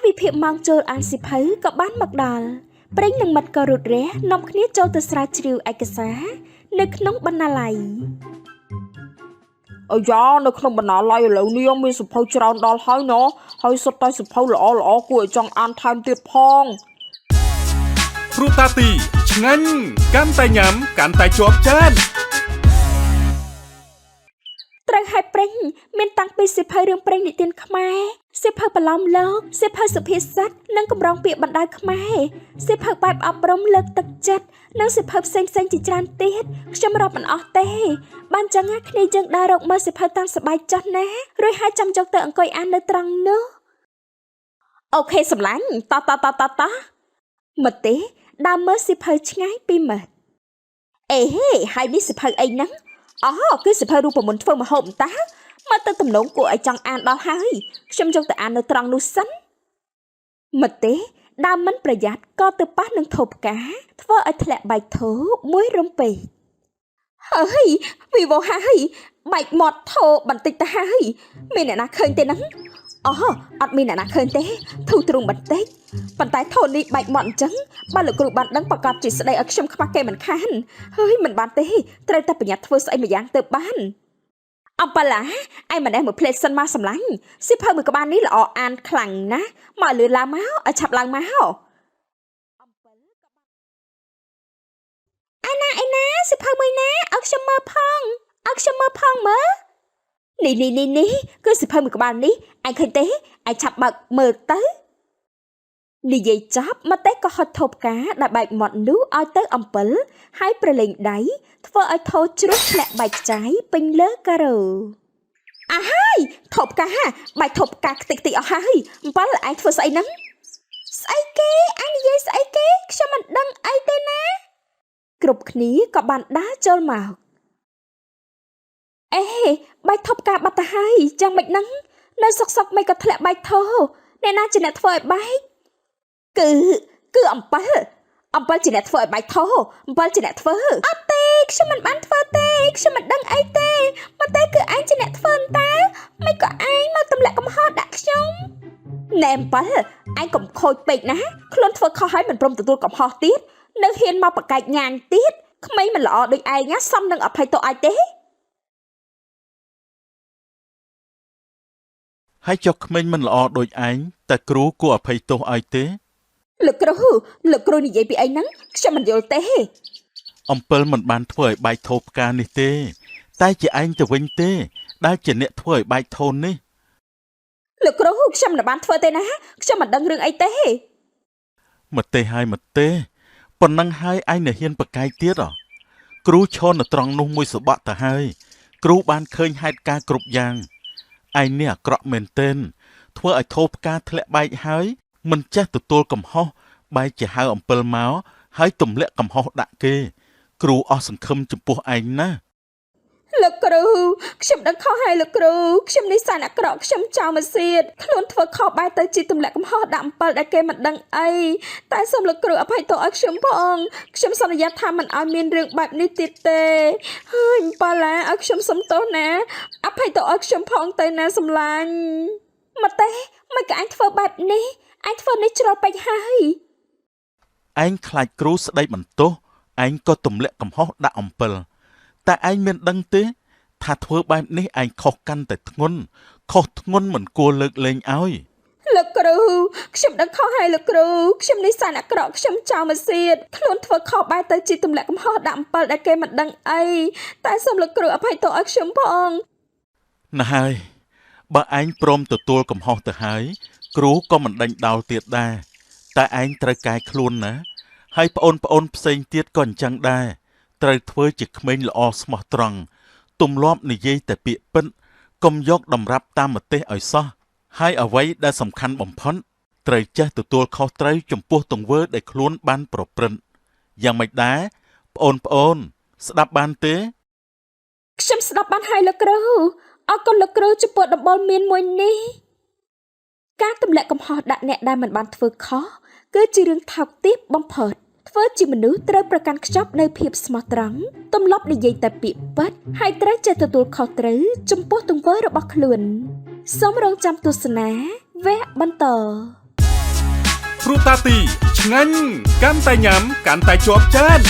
វិភាគម៉ោងចូលអានសិភៅក៏បានមកដល់ព្រេងនិងមិត្តក៏រត់រះនាំគ្នាចូលទៅស្រាវជ្រាវឯកសារនៅក្នុងបណ្ណាល័យអាយ៉ានៅក្នុងបណ្ណាល័យឥឡូវនេះមានសិភៅច្រើនដល់ហើយណោះហើយសុទ្ធតែសិភៅល្អៗគួរឲ្យចង់អានថែមទៀតផងគ្រូតាទីឆ្ងាញ់កាន់តែញ៉ាំកាន់តែជាប់ចានត្រូវហើយព្រេងមានតាំងពីសិភៅរឿងព្រេងនិទានខ្មែរសិភៅប្រឡំលោកសិភៅសុភាសិតនិងកម្រងពាក្យបណ្ដាខ្មែរសិភៅបែបអប់រំលើកទឹកចិត្តនិងសិភៅផ្សេងៗជាច្រើនទៀតខ្ញុំរាប់មិនអស់ទេបានចឹងគ្នាយើងដើររកមើលសិភៅតាមសប្បាយចុះណារួចហើយចាំយកទៅអង្គុយអាននៅត្រង់នោះអូខេសម្លាញ់តមកទេដើរមើលសិភៅឆ្ងាយពីមើលអេហេហើយនេះសិភៅអីហ្នឹងអូគឺសិភៅរូបមន្តធ្វើម្ហូបតាមកទៅទំនងគួរឲ្យចង់អានដល់ហើយខ្ញុំយកទៅអាននៅត្រង់នោះសិនមកទេដើមមិនប្រយ័ត្នក៏ទៅប៉ះនឹងថូផ្កាធ្វើឲ្យធ្លាក់បែកធូមួយរំពេចហើយវិវោហើយបែកមាត់ធូបន្តិចទៅហើយមានអ្នកណាឃើញទេហ្នឹងអូអត់មានអ្នកណាឃើញទេធូទ្រូងបន្តិចប៉ុន្តែធូនេះបែកមាត់អញ្ចឹងបើលោកគ្រូបានដឹងប្រកាសជាស្ដីឲ្យខ្ញុំខ្វះគេមិនខានហើយមិនបានទេត្រូវតែប្រញាប់ធ្វើស្អីម្យ៉ាងទៅបានអំបឡាឯម្នេះមួយផ្លេតសិនមកសម្លាញ់សិភៅមួយក្បាលនេះល្អអានខ្លាំងណាស់មកលឿនឡើងមកឲ្យឆាប់ឡើងមកឯណាសិភៅមួយណាឲ្យខ្ញុំមើលផងមើលនេះគឺសិភៅមួយក្បាលនេះឯងឃើញទេឯងឆាប់បើកមើលទៅនិយាយចប់មកទេក៏ហត់ថូផ្កាដែលបែកមាត់នោះឲ្យទៅអំពិលហើយប្រឡែងដៃធ្វើឲ្យថូជ្រុះធ្លាក់បែកខ្ចាយពេញលើការ៉ូអាហើយថូផ្កាបែកថូផ្កាខ្ទេចអស់ហើយអំពិលឯងធ្វើស្អីហ្នឹងស្អីគេឯងនិយាយស្អីគេខ្ញុំមិនដឹងអីទេណាគ្រប់គ្នាក៏បានដើរចូលមកអេបែកថូផ្កាបាត់ទៅហើយចឹងមិនហ្នឹងនៅសុកមិនក៏ធ្លាក់បែកថូអ្នកណាជាអ្នកធ្វើឲ្យបែកគឺអំពិលជាអ្នកធ្វើឲ្យបែកថោអំពិលជាអ្នកធ្វើអត់ទេខ្ញុំមិនបានធ្វើទេខ្ញុំមិនដឹងអីទេមកតែគឺឯងជាអ្នកធ្វើតើមិនក៏ឯងមកទម្លាក់កំហុសដាក់ខ្ញុំណែអំពិលឯងកុំខូចពេកណាខ្លួនធ្វើខុសហើយមិនព្រមទទួលកំហុសទៀតនៅហ៊ានមកប្រកែកញ៉ាំទៀតក្មេងមិនល្អដូចឯងណាសមនឹងអភ័យទោសឲ្យទេហើយចុះក្មេងមិនល្អដូចឯងតែគ្រូគួរអភ័យទោសឲ្យទេលោកគ្រូនិយាយពីអីហ្នឹងខ្ញុំមិនយល់ទេអំពិលមិនបានធ្វើឲ្យបែកធូផ្កានេះទេតែជាឯងទៅវិញទេដែលជាអ្នកធ្វើឲ្យបែកធូនេះលោកគ្រូខ្ញុំមិនបានធ្វើទេណាខ្ញុំមិនដឹងរឿងអីទេមកទេហើយមកទេប៉ុណ្ណឹងហើយឯងនៅហ៊ានប្រកែកទៀតគ្រូឈរនៅត្រង់នោះមួយសបក់ទៅហើយគ្រូបានឃើញហេតុការណ៍គ្រប់យ៉ាងឯងនេះអាក្រក់មែនទែនធ្វើឲ្យធូផ្កាធ្លាក់បែកហើយមិនចេះទទួលកំហុសបែរជាហៅអំពិលមកហើយទម្លាក់កំហុសដាក់គេគ្រូអស់សង្ឃឹមចំពោះឯងណាលោកគ្រូខ្ញុំដឹងខុសហើយលោកគ្រូខ្ញុំនេះសានអាក្រក់ខ្ញុំចោលមកសៀតខ្លួនធ្វើខុសបែរទៅជាទម្លាក់កំហុសដាក់អំពិលដែលគេមិនដឹងអីតែសូមលោកគ្រូអភ័យទោសឲ្យខ្ញុំផងខ្ញុំសន្យាថាមិនឲ្យមានរឿងបែបនេះទៀតទេហើយអំពិលឲ្យខ្ញុំសុំទោសណាអភ័យទោសឲ្យខ្ញុំផងទៅណាសម្លាញ់មកទេមិនក៏អញធ្វើបែបនេះឯងធ្វើនេះច្រល់ពេកហើយឯងខ្លាចគ្រូស្ដីបន្ទោសឯងក៏ទម្លាក់កំហុសដាក់អំពិលតែឯងមានដឹងទេថាធ្វើបែបនេះឯងខុសកាន់តែធ្ងន់មិនគួរលើកលែងឲ្យលោកគ្រូខ្ញុំដឹងខុសហើយលោកគ្រូខ្ញុំនេះសានអាក្រក់ខ្ញុំចោលមកសៀតខ្លួនធ្វើខុសបែរទៅជាទម្លាក់កំហុសដាក់អំពិលដែលគេមិនដឹងអីតែសូមលោកគ្រូអភ័យទោសឲ្យខ្ញុំផងណាស់ហើយបើឯងព្រមទទួលកំហុសទៅហើយគ្រូក៏មិនដេញដោលទៀតដែរតែឯងត្រូវកែខ្លួនណាហើយប្អូនផ្សេងទៀតក៏អញ្ចឹងដែរត្រូវធ្វើជាក្មេងល្អស្មោះត្រង់ទម្លាប់និយាយតែពាក្យពិតកុំយកតម្រាប់តាមម្ទេសឲ្យសោះហើយអ្វីដែលសំខាន់បំផុតត្រូវចេះទទួលខុសត្រូវចំពោះទង្វើដែលខ្លួនបានប្រព្រឹត្តយ៉ាងម៉េចដែរប្អូនស្ដាប់បានទេខ្ញុំស្ដាប់បានហើយលោកគ្រូអរគុណលោកគ្រូចំពោះដំបូន្មានមួយនេះការទម្លាក់កំហុសដាក់អ្នកដែលមិនបានធ្វើខុសគឺជារឿងថោកទាបបំផុតធ្វើជាមនុស្សត្រូវប្រកាន់ខ្ជាប់នៅភាពស្មោះត្រង់ទម្លាប់និយាយតែពាក្យពិតហើយត្រូវចេះទទួលខុសត្រូវចំពោះទង្វើរបស់ខ្លួនសូមរងចាំទស្សនាវគ្គបន្ត ฟรุตาตีឆ្ងាញ់កាន់តែញ៉ាំកាន់តែជាប់ចាន